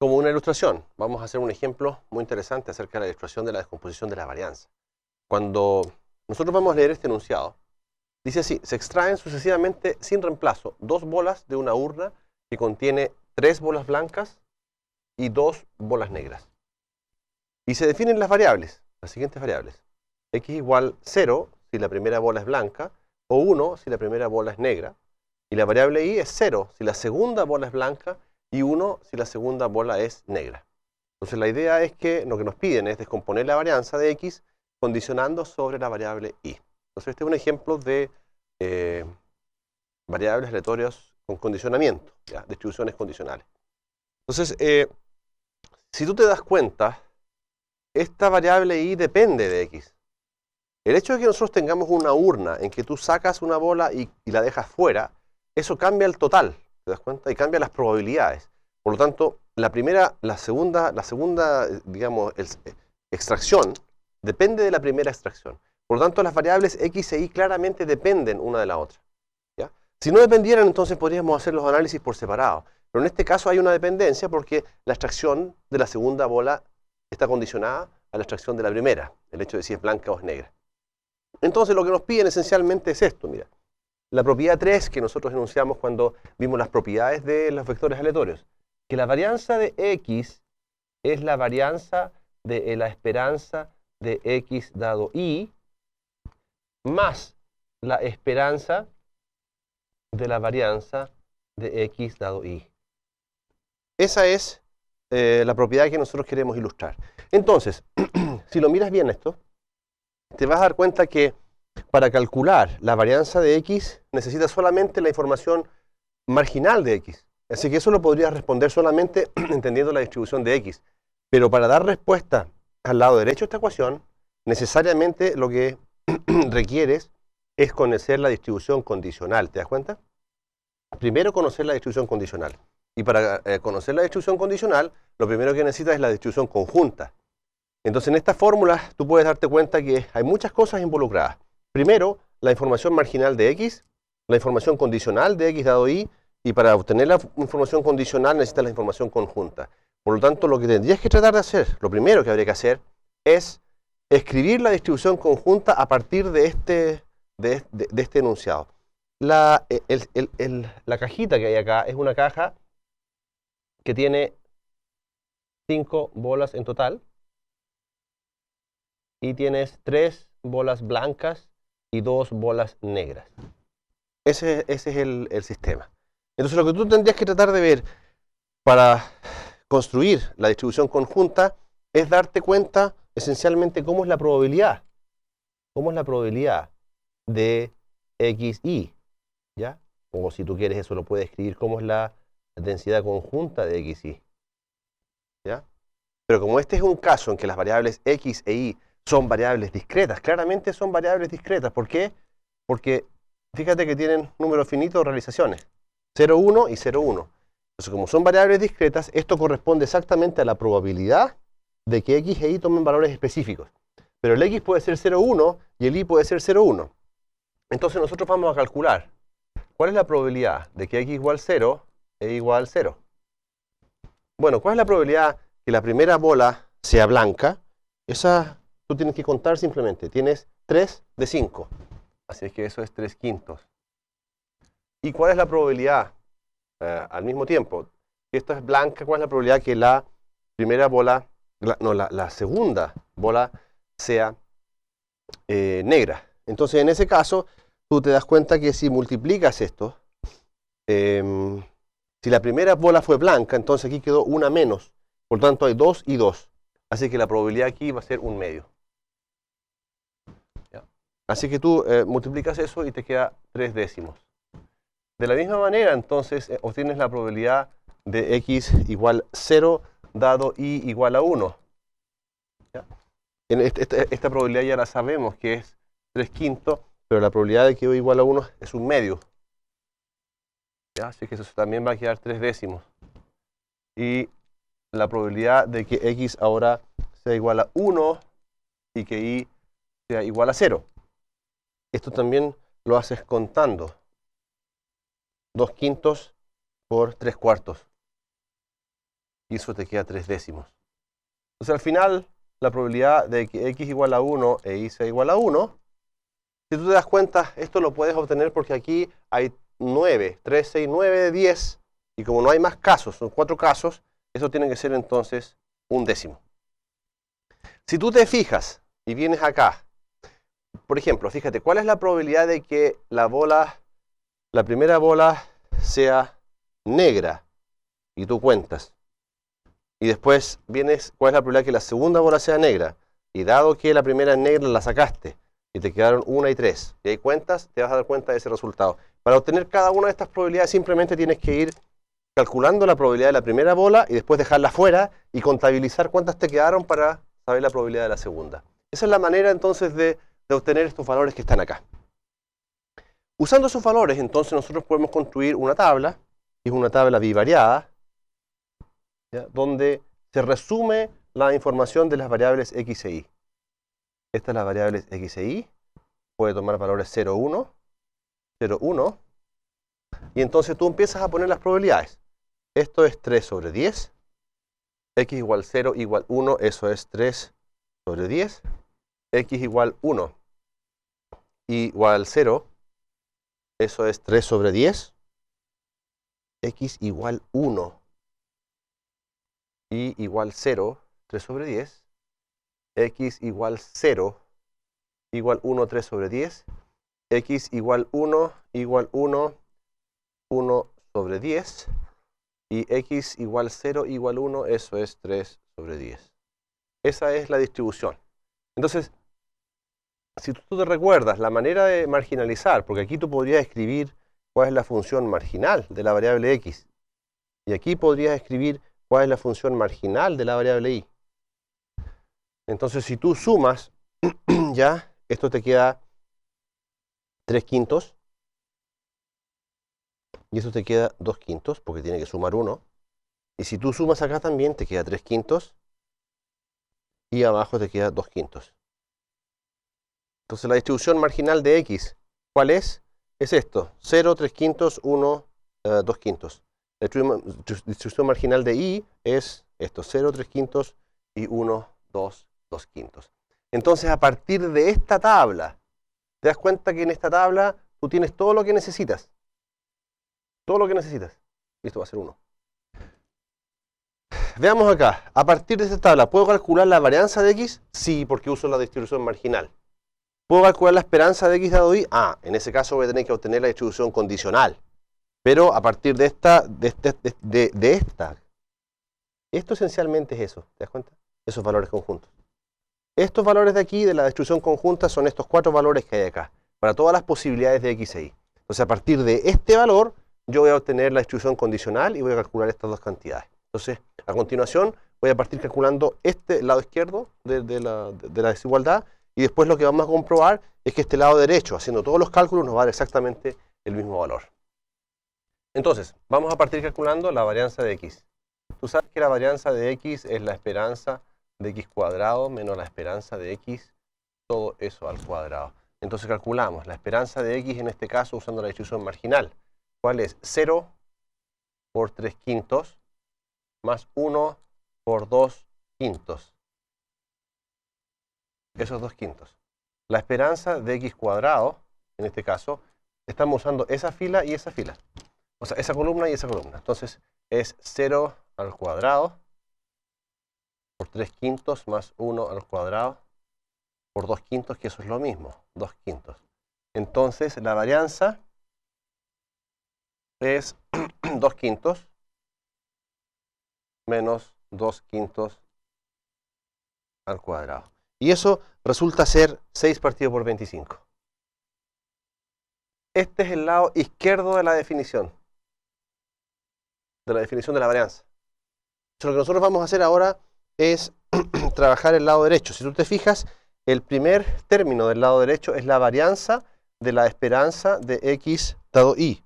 como una ilustración. Vamos a hacer un ejemplo muy interesante acerca de la ilustración de la descomposición de la varianza. Cuando nosotros vamos a leer este enunciado, dice así: se extraen sucesivamente sin reemplazo 2 bolas de una urna que contiene 3 bolas blancas y 2 bolas negras. Y se definen las variables, las siguientes variables. X igual 0 si la primera bola es blanca, o 1 si la primera bola es negra. Y la variable y es 0 si la segunda bola es blanca y 1 si la segunda bola es negra. Entonces la idea es que lo que nos piden es descomponer la varianza de X condicionando sobre la variable y. Entonces este es un ejemplo de variables aleatorias con condicionamiento, ¿ya? Distribuciones condicionales. Entonces, si tú te das cuenta, esta variable y depende de X. El hecho de que nosotros tengamos una urna en que tú sacas una bola y la dejas fuera, eso cambia el total, ¿te das cuenta? Y cambia las probabilidades. Por lo tanto, la segunda, digamos, extracción depende de la primera extracción. Por lo tanto, las variables X e Y claramente dependen una de la otra, ¿ya? Si no dependieran, entonces podríamos hacer los análisis por separado. Pero en este caso hay una dependencia porque la extracción de la segunda bola está condicionada a la extracción de la primera, el hecho de si es blanca o es negra. Entonces lo que nos piden esencialmente es esto, mira. La propiedad 3 que nosotros enunciamos cuando vimos las propiedades de los vectores aleatorios. Que la varianza de X es la varianza de la esperanza de X dado Y más la esperanza de la varianza de X dado Y. Esa es la propiedad que nosotros queremos ilustrar. Entonces, si lo miras bien esto, te vas a dar cuenta que para calcular la varianza de X necesitas solamente la información marginal de X. Así que eso lo podrías responder solamente entendiendo la distribución de X. Pero para dar respuesta al lado derecho de esta ecuación, necesariamente lo que requieres es conocer la distribución condicional. ¿Te das cuenta? Primero conocer la distribución condicional. Y para conocer la distribución condicional, lo primero que necesitas es la distribución conjunta. Entonces en esta fórmula tú puedes darte cuenta que hay muchas cosas involucradas. Primero, la información marginal de X, la información condicional de X dado Y, y para obtener la información condicional necesitas la información conjunta. Por lo tanto, lo que tendrías que tratar de hacer, lo primero que habría que hacer, es escribir la distribución conjunta a partir de este enunciado. La cajita que hay acá es una caja que tiene 5 bolas en total. Y tienes 3 bolas blancas y 2 bolas negras. Ese es el sistema. Entonces lo que tú tendrías que tratar de ver para construir la distribución conjunta es darte cuenta esencialmente cómo es la probabilidad. Cómo es la probabilidad de X, Y, ¿ya? O si tú quieres eso lo puedes escribir cómo es la densidad conjunta de X, Y, ¿ya? Pero como este es un caso en que las variables X e Y son variables discretas, claramente son variables discretas. ¿Por qué? Porque fíjate que tienen número finito de realizaciones, 0, 1 y 0, 1. Entonces, como son variables discretas, esto corresponde exactamente a la probabilidad de que X e Y tomen valores específicos. Pero el X puede ser 0, 1 y el Y puede ser 0, 1. Entonces nosotros vamos a calcular cuál es la probabilidad de que X igual 0 e igual 0. Bueno, ¿cuál es la probabilidad que la primera bola sea blanca? Esa tú tienes que contar simplemente. Tienes 3 de 5. Así es que eso es 3/5. ¿Y cuál es la probabilidad? Al mismo tiempo, si esto es blanca, ¿cuál es la probabilidad que la primera bola, la segunda bola sea negra? Entonces, en ese caso, tú te das cuenta que si multiplicas esto, si la primera bola fue blanca, entonces aquí quedó una menos. Por tanto, hay 2 y 2. Así que la probabilidad aquí va a ser 1/2. ¿Ya? Así que tú multiplicas eso y te queda 3/10. De la misma manera, entonces, obtienes la probabilidad de X igual 0 dado Y igual a 1. ¿Ya? Esta probabilidad ya la sabemos que es 3/5, pero la probabilidad de que Y igual a 1 es 1/2. ¿Ya? Así que eso también va a quedar 3/10. Y la probabilidad de que X ahora sea igual a 1 y que Y sea igual a 0. Esto también lo haces contando. 2/5 por 3/4. y eso te queda 3 décimos. Entonces al final, la probabilidad de que x igual a 1 e y sea igual a 1, si tú te das cuenta, esto lo puedes obtener porque aquí hay 9, 3, 6, 9 de 10, y como no hay más casos, son 4 casos, eso tiene que ser entonces 1 décimo. Si tú te fijas y vienes acá, por ejemplo, fíjate, ¿cuál es la probabilidad de que la primera bola sea negra? Y tú cuentas. Y después vienes, ¿cuál es la probabilidad de que la segunda bola sea negra? Y dado que la primera es negra, la sacaste. Y te quedaron 1 y 3. Y ahí cuentas, te vas a dar cuenta de ese resultado. Para obtener cada una de estas probabilidades simplemente tienes que ir calculando la probabilidad de la primera bola y después dejarla fuera y contabilizar cuántas te quedaron para saber la probabilidad de la segunda. Esa es la manera entonces de obtener estos valores que están acá. Usando esos valores, entonces nosotros podemos construir una tabla, que es una tabla bivariada, ¿ya?, donde se resume la información de las variables x e y. Estas son las variables x e y. Puede tomar valores 0, 1, 0, 1. Y entonces tú empiezas a poner las probabilidades. Esto es 3 sobre 10. X igual 0 igual 1, eso es 3 sobre 10. X igual 1 igual 0, eso es 3 sobre 10. X igual 1 y igual 0, 3 sobre 10. X igual 0 igual 1, 3 sobre 10. X igual 1 igual 1, 1 sobre 10. Y x igual 0 igual 1, eso es 3 sobre 10. Esa es la distribución. Entonces, si tú te recuerdas la manera de marginalizar, porque aquí tú podrías escribir cuál es la función marginal de la variable x. Y aquí podrías escribir cuál es la función marginal de la variable y. Entonces, si tú sumas, ya, esto te queda 3 quintos. Y esto te queda 2 quintos, porque tiene que sumar 1. Y si tú sumas acá también, te queda 3 quintos. Y abajo te queda 2 quintos. Entonces la distribución marginal de x, ¿cuál es? Es esto, 0, 3 quintos, 1, 2 quintos. La distribución marginal de y es esto, 0, 3 quintos y 1, 2, 2 quintos. Entonces a partir de esta tabla, te das cuenta que en esta tabla tú tienes todo lo que necesitas. Todo lo que necesitas. Y esto va a ser 1. Veamos acá, a partir de esta tabla, ¿puedo calcular la varianza de x? Sí, porque uso la distribución marginal. ¿Puedo calcular la esperanza de x dado y? Ah, en ese caso voy a tener que obtener la distribución condicional. Pero a partir de esta, esto esencialmente es eso, ¿te das cuenta? Esos valores conjuntos. Estos valores de aquí, de la distribución conjunta, son estos 4 valores que hay acá, para todas las posibilidades de x e y. Entonces a partir de este valor, yo voy a obtener la distribución condicional y voy a calcular estas dos cantidades. Entonces, a continuación, voy a partir calculando este lado izquierdo de la desigualdad, y después lo que vamos a comprobar es que este lado derecho, haciendo todos los cálculos, nos va a dar exactamente el mismo valor. Entonces, vamos a partir calculando la varianza de x. Tú sabes que la varianza de x es la esperanza de x cuadrado menos la esperanza de x, todo eso al cuadrado. Entonces calculamos la esperanza de x en este caso usando la distribución marginal. ¿Cuál es? 0 por 3 quintos más 1 por 2 quintos. Esos 2 quintos. La esperanza de x cuadrado, en este caso, estamos usando esa fila y esa fila. O sea, esa columna y esa columna. Entonces, es 0 al cuadrado por 3 quintos más 1 al cuadrado por 2 quintos, que eso es lo mismo, 2 quintos. Entonces, la varianza es 2 quintos menos 2 quintos al cuadrado. Y eso resulta ser 6 partido por 25. Este es el lado izquierdo de la definición de la varianza. Entonces, lo que nosotros vamos a hacer ahora es trabajar el lado derecho. Si tú te fijas, el primer término del lado derecho es la varianza de la esperanza de x dado y.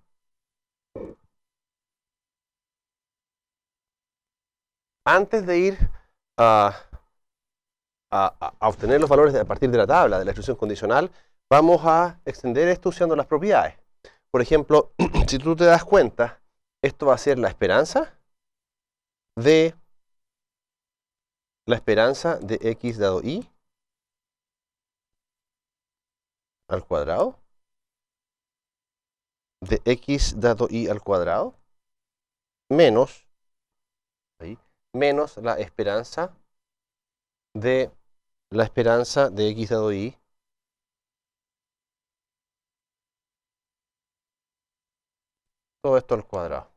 Antes de ir a obtener los valores a partir de la tabla de la distribución condicional, vamos a extender esto usando las propiedades. Por ejemplo, si tú te das cuenta, esto va a ser la esperanza de la esperanza de x dado y al cuadrado de x dado y al cuadrado menos la esperanza de x dado y todo esto al cuadrado.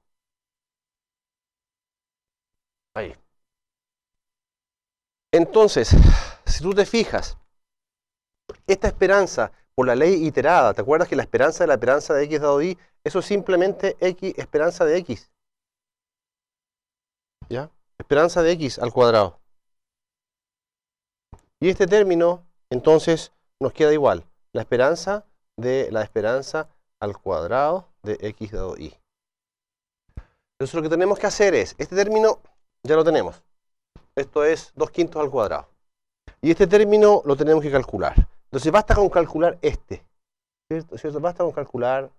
Ahí. Entonces, si tú te fijas, esta esperanza por la ley iterada, ¿te acuerdas que la esperanza de x dado y, eso es simplemente x, esperanza de x? ¿Ya? Esperanza de x al cuadrado. Y este término, entonces, nos queda igual. La esperanza al cuadrado de x dado y. Entonces lo que tenemos que hacer es, este término ya lo tenemos. Esto es 2/5 al cuadrado. Y este término lo tenemos que calcular. Entonces basta con calcular este. ¿Cierto? Basta con calcular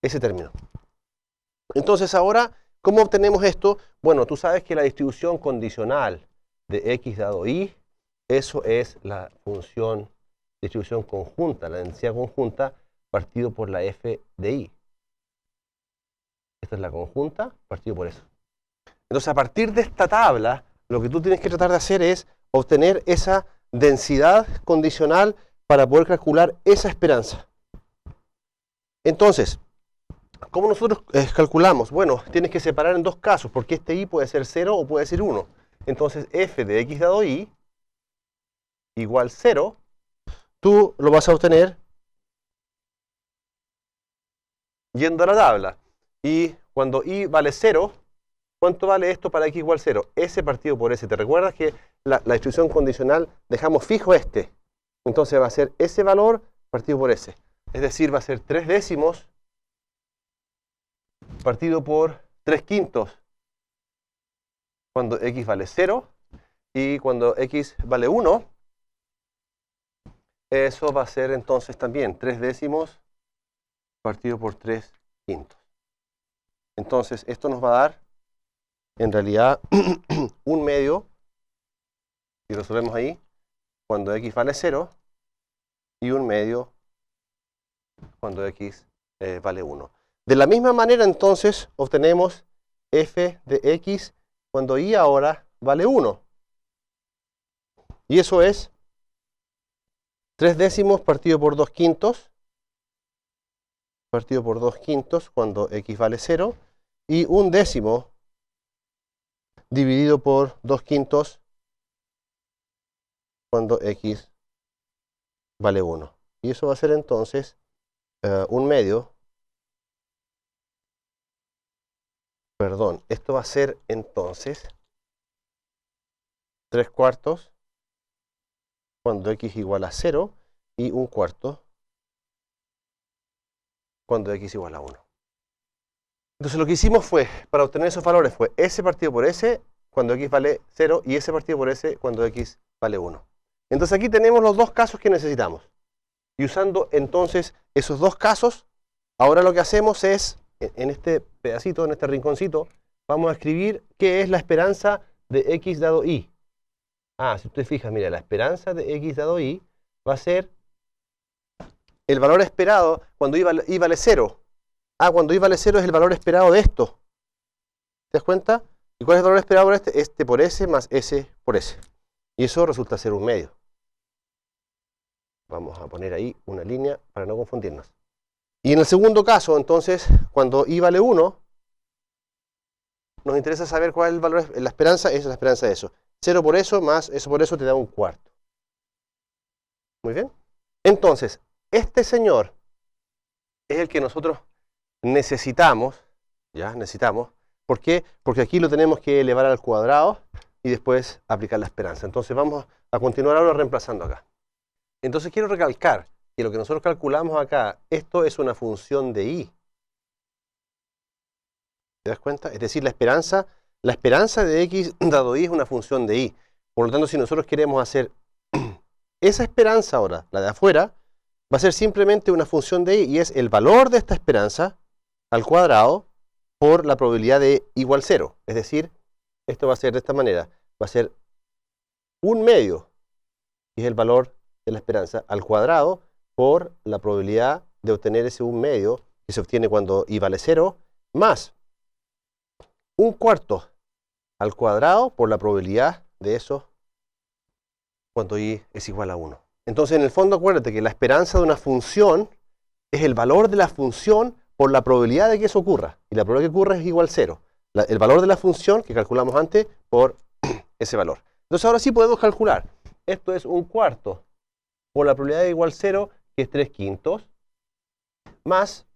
ese término. Entonces ahora, ¿cómo obtenemos esto? Bueno, tú sabes que la distribución condicional de x dado y, eso es la función distribución conjunta, la densidad conjunta partido por la f de y. Esta es la conjunta partido por eso. Entonces, a partir de esta tabla, lo que tú tienes que tratar de hacer es obtener esa densidad condicional para poder calcular esa esperanza. Entonces, ¿cómo nosotros calculamos? Bueno, tienes que separar en dos casos, porque este y puede ser 0 o puede ser 1. Entonces, f de x dado y igual 0, tú lo vas a obtener yendo a la tabla. Y cuando y vale 0, ¿cuánto vale esto para x igual 0? S partido por S. ¿Te recuerdas que la distribución condicional dejamos fijo este? Entonces va a ser ese valor partido por S. Es decir, va a ser 3 décimos partido por 3/5 cuando x vale 0 y cuando x vale 1, eso va a ser entonces también 3 décimos partido por 3/5. Entonces esto nos va a dar en realidad 1 medio, y resolvemos ahí, cuando x vale 0 y 1 medio cuando x vale 1. De la misma manera, entonces, obtenemos f de x cuando y ahora vale 1. Y eso es 3 décimos partido por 2/5 cuando x vale 0 y 1 décimo dividido por 2/5 cuando x vale 1. Y eso va a ser entonces 1 medio. Perdón, esto va a ser entonces 3/4 cuando x igual a 0 y 1/4 cuando x igual a 1. Entonces lo que hicimos fue, para obtener esos valores, fue S partido por S cuando x vale 0 y S partido por S cuando x vale 1. Entonces aquí tenemos los dos casos que necesitamos. Y usando entonces esos dos casos, ahora lo que hacemos es, en este pedacito, en este rinconcito, vamos a escribir qué es la esperanza de x dado y. Si usted fija, mira, la esperanza de x dado y va a ser el valor esperado cuando y vale 0. Cuando y vale 0 es el valor esperado de esto. ¿Te das cuenta? ¿Y cuál es el valor esperado por este? Este por S más S por S. Y eso resulta ser 1 medio. Vamos a poner ahí una línea para no confundirnos. Y en el segundo caso, entonces, cuando y vale 1, nos interesa saber cuál es el valor, la esperanza, es la esperanza de eso. 0 por eso más eso por eso te da 1/4. Muy bien. Entonces, este señor es el que nosotros necesitamos, ¿ya? Necesitamos. ¿Por qué? Porque aquí lo tenemos que elevar al cuadrado y después aplicar la esperanza. Entonces vamos a continuar ahora reemplazando acá. Entonces quiero recalcar que lo que nosotros calculamos acá, esto es una función de y. ¿Te das cuenta? Es decir, la esperanza de x dado y es una función de y. Por lo tanto, si nosotros queremos hacer esa esperanza ahora, la de afuera, va a ser simplemente una función de y es el valor de esta esperanza al cuadrado por la probabilidad de igual 0. Es decir, esto va a ser de esta manera. Va a ser 1/2, que es el valor de la esperanza, al cuadrado por la probabilidad de obtener ese 1/2, que se obtiene cuando i vale 0, más 1/4 al cuadrado por la probabilidad de eso cuando i es igual a 1. Entonces, en el fondo, acuérdate que la esperanza de una función es el valor de la función por la probabilidad de que eso ocurra. Y la probabilidad de que ocurra es igual a 0. El valor de la función que calculamos antes por ese valor. Entonces, ahora sí podemos calcular. Esto es 1/4 por la probabilidad de igual 0, que es 3/5, más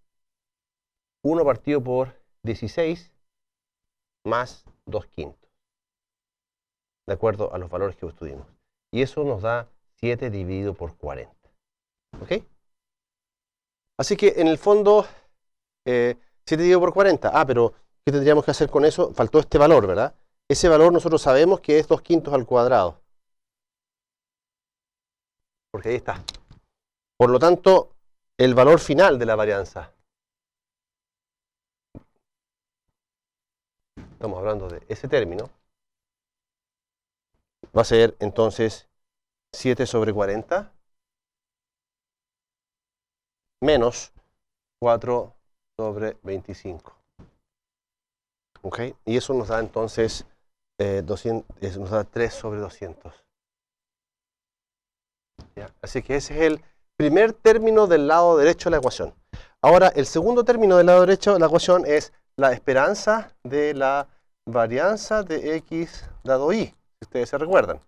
1 partido por 16, más 2/5. De acuerdo a los valores que estudiamos. Y eso nos da 7 dividido por 40. ¿Ok? Así que en el fondo, 7 dividido por 40. Ah, pero ¿qué tendríamos que hacer con eso? Faltó este valor, ¿verdad? Ese valor nosotros sabemos que es 2/5 al cuadrado. Porque ahí está. Por lo tanto, el valor final de la varianza. Estamos hablando de ese término. Va a ser entonces 7 sobre 40 menos 4 sobre 25. ¿Ok? Y eso nos da entonces 200, nos da 3 sobre 200. ¿Ya? Así que ese es el primer término del lado derecho de la ecuación. Ahora, el segundo término del lado derecho de la ecuación es la esperanza de la varianza de x dado y, si ustedes se recuerdan.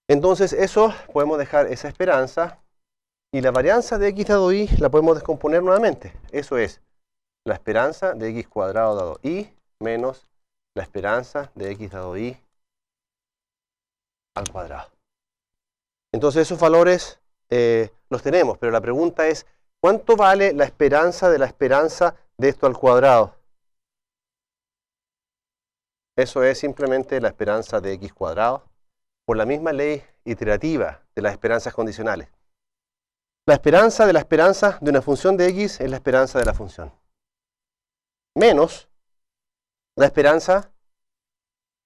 Entonces, eso podemos dejar esa esperanza y la varianza de x dado y la podemos descomponer nuevamente. Eso es la esperanza de x cuadrado dado y menos la esperanza de x dado y al cuadrado. Entonces, esos valores los tenemos, pero la pregunta es, ¿cuánto vale la esperanza de esto al cuadrado? Eso es simplemente la esperanza de x cuadrado por la misma ley iterativa de las esperanzas condicionales. La esperanza de una función de x es la esperanza de la función. Menos la esperanza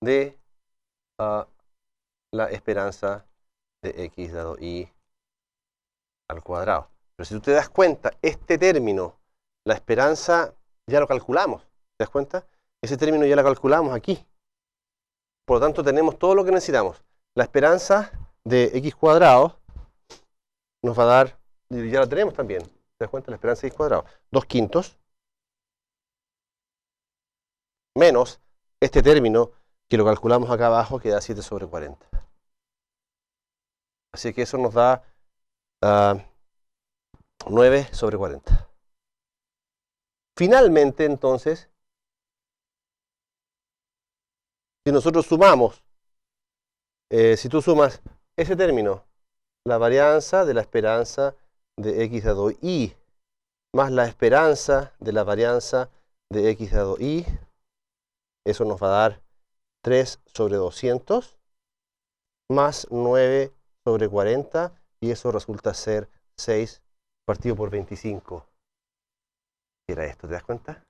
de la esperanza de x dado y al cuadrado. Pero si tú te das cuenta, este término, la esperanza, ya lo calculamos. ¿Te das cuenta? Ese término ya lo calculamos aquí. Por lo tanto, tenemos todo lo que necesitamos. La esperanza de x cuadrado nos va a dar, y ya la tenemos también. ¿Te das cuenta? La esperanza de x cuadrado. 2/5 menos este término que lo calculamos acá abajo, que da 7 sobre 40. Así que eso nos da 9 sobre 40. Finalmente, entonces, si nosotros sumamos, si tú sumas ese término, la varianza de la esperanza de x dado y, más la esperanza de la varianza de x dado y, eso nos va a dar 3 sobre 200, más 9 sobre 40, y eso resulta ser 6 partido por 25. ¿Qué era esto? ¿Te das cuenta?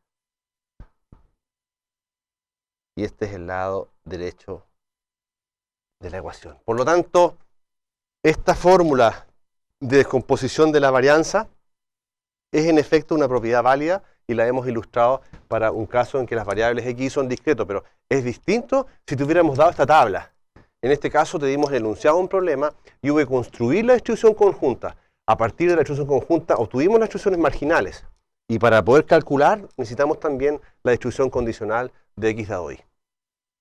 Y este es el lado derecho de la ecuación. Por lo tanto, esta fórmula de descomposición de la varianza es en efecto una propiedad válida y la hemos ilustrado para un caso en que las variables x son discretos, pero es distinto si te hubiéramos dado esta tabla. En este caso te dimos el enunciado de un problema y hubo que construir la distribución conjunta. A partir de la distribución conjunta obtuvimos las distribuciones marginales. Y para poder calcular necesitamos también la distribución condicional de x dado y.